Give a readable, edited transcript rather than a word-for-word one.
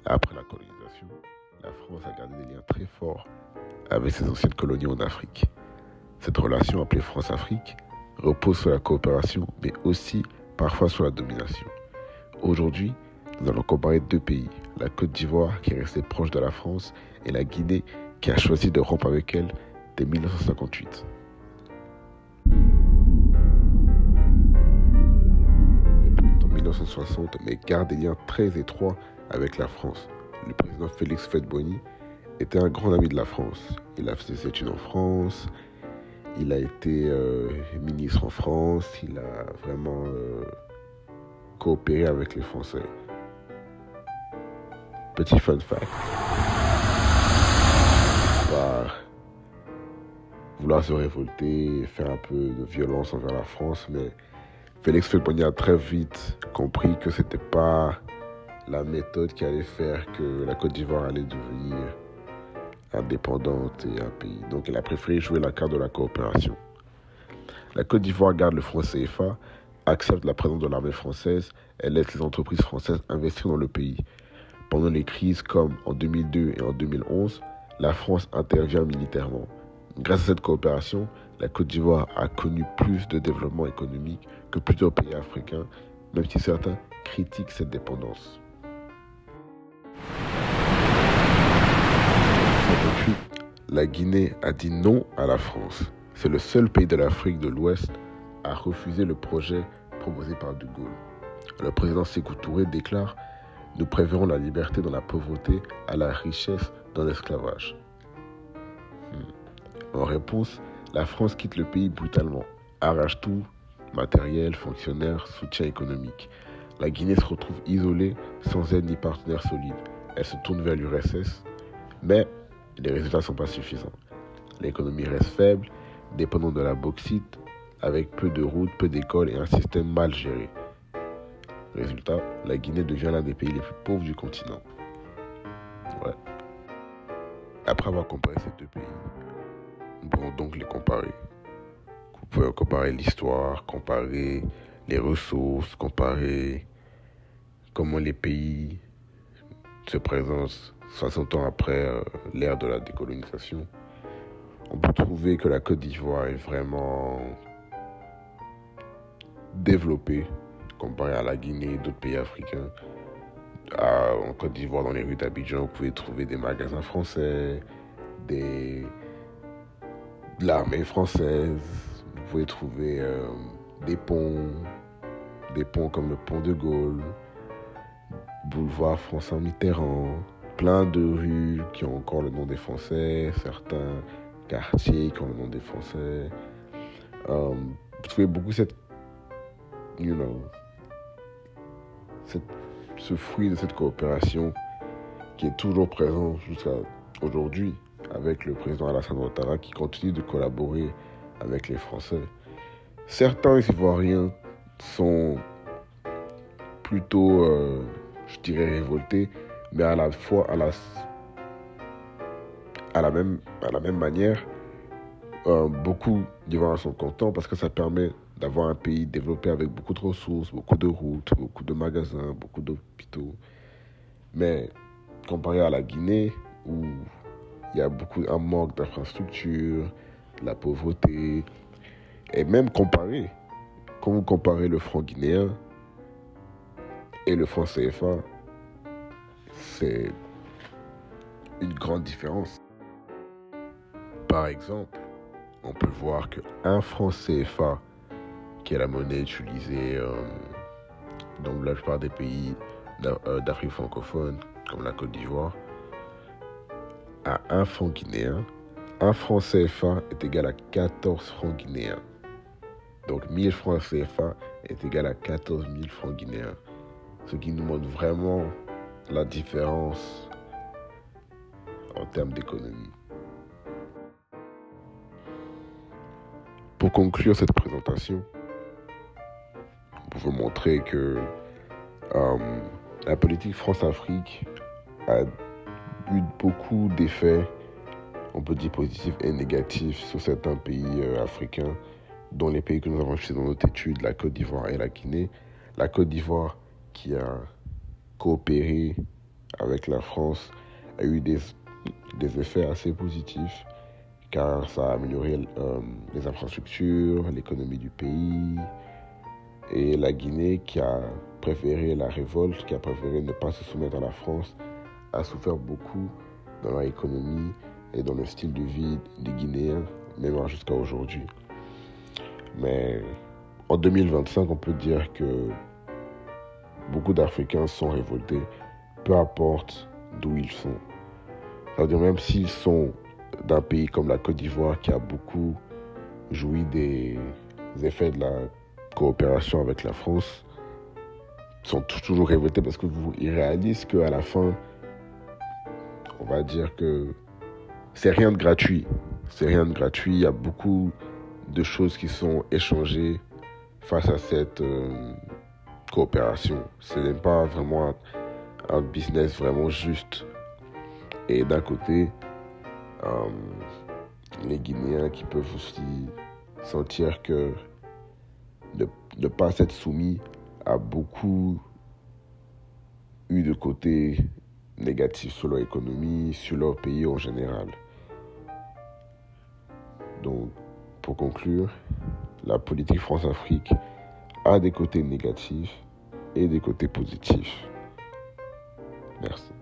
Après la colonisation, la France a gardé des liens très forts avec ses anciennes colonies en Afrique. Cette relation appelée France-Afrique repose sur la coopération, mais aussi parfois sur la domination. Aujourd'hui, nous allons comparer deux pays, la Côte d'Ivoire qui est restée proche de la France et la Guinée qui a choisi de rompre avec elle dès 1958. En 1960, mais garde des liens très étroits avec la France. Le président Félix Houphouët-Boigny était un grand ami de la France. Il a fait ses études en France, il a été ministre en France, il a vraiment coopéré avec les Français. Petit fun fact. Par vouloir se révolter, faire un peu de violence envers la France, mais Félix Houphouët-Boigny a très vite compris que c'était pas la méthode qui allait faire que la Côte d'Ivoire allait devenir indépendante et un pays. Donc il a préféré jouer la carte de la coopération. La Côte d'Ivoire garde le franc CFA, accepte la présence de l'armée française et laisse les entreprises françaises investir dans le pays. Pendant les crises comme en 2002 et en 2011, la France intervient militairement. Grâce à cette coopération, la Côte d'Ivoire a connu plus de développement économique que plusieurs pays africains, même si certains critiquent cette dépendance. La Guinée a dit non à la France. C'est le seul pays de l'Afrique de l'Ouest à refuser le projet proposé par De Gaulle. Le président Sékou Touré déclare « Nous préférons la liberté dans la pauvreté à la richesse dans l'esclavage ». En réponse, la France quitte le pays brutalement, arrache tout, matériel, fonctionnaires, soutien économique. La Guinée se retrouve isolée, sans aide ni partenaire solide. Elle se tourne vers l'URSS, mais les résultats ne sont pas suffisants. L'économie reste faible, dépendante de la bauxite, avec peu de routes, peu d'écoles et un système mal géré. Résultat, la Guinée devient l'un des pays les plus pauvres du continent. Ouais. Après avoir comparé ces deux pays, nous pouvons donc les comparer. Vous pouvez comparer l'histoire, comparer les ressources, comparer comment les pays se présentent 60 ans après l'ère de la décolonisation. On peut trouver que la Côte d'Ivoire est vraiment développée comparée à la Guinée et d'autres pays africains. En Côte d'Ivoire, dans les rues d'Abidjan, vous pouvez trouver des magasins français, de l'armée française, vous pouvez trouver des ponts comme le pont de Gaulle, boulevard François Mitterrand, plein de rues qui ont encore le nom des Français, certains quartiers qui ont le nom des Français. Vous trouvez beaucoup ce fruit de cette coopération qui est toujours présent jusqu'à aujourd'hui avec le président Alassane Ouattara qui continue de collaborer avec les Français. Certains Ivoiriens sont plutôt, je dirais, révoltés, mais à la fois à la même manière, beaucoup d'Ivoiriens sont contents parce que ça permet d'avoir un pays développé avec beaucoup de ressources, beaucoup de routes, beaucoup de magasins, beaucoup d'hôpitaux. Mais comparé à la Guinée, où il y a un manque d'infrastructures, de la pauvreté, et même quand vous comparez le franc guinéen et le franc CFA, c'est une grande différence. Par exemple, on peut voir qu'un franc CFA, qui est la monnaie utilisée dans la plupart des pays d'Afrique francophone, comme la Côte d'Ivoire, à un franc guinéen, un franc CFA est égal à 14 francs guinéens. Donc 1000 francs CFA est égal à 14 000 francs guinéens. Ce qui nous montre vraiment la différence en termes d'économie. Pour conclure cette présentation, pour vous montrer que la politique France-Afrique a eu beaucoup d'effets, on peut dire positifs et négatifs, sur certains pays africains, dont les pays que nous avons cités dans notre étude, la Côte d'Ivoire et la Guinée. La Côte d'Ivoire qui a coopéré avec la France a eu des effets assez positifs, car ça a amélioré les infrastructures, l'économie du pays. Et la Guinée, qui a préféré la révolte, qui a préféré ne pas se soumettre à la France, a souffert beaucoup dans leur économie et dans le style de vie des Guinéens, même jusqu'à aujourd'hui. Mais en 2025, on peut dire que beaucoup d'Africains sont révoltés, peu importe d'où ils sont. C'est-à-dire même s'ils sont d'un pays comme la Côte d'Ivoire qui a beaucoup joui des effets de la coopération avec la France, sont toujours révoltés parce qu'ils réalisent qu'à la fin, on va dire que c'est rien de gratuit. C'est rien de gratuit. Il y a beaucoup de choses qui sont échangées face à cette coopération. Ce n'est pas vraiment un business vraiment juste. Et d'un côté, les Guinéens qui peuvent aussi sentir que ne pas s'être soumis a beaucoup eu de côtés négatifs sur leur économie, sur leur pays en général. Donc, pour conclure, la politique France-Afrique a des côtés négatifs et des côtés positifs. Merci.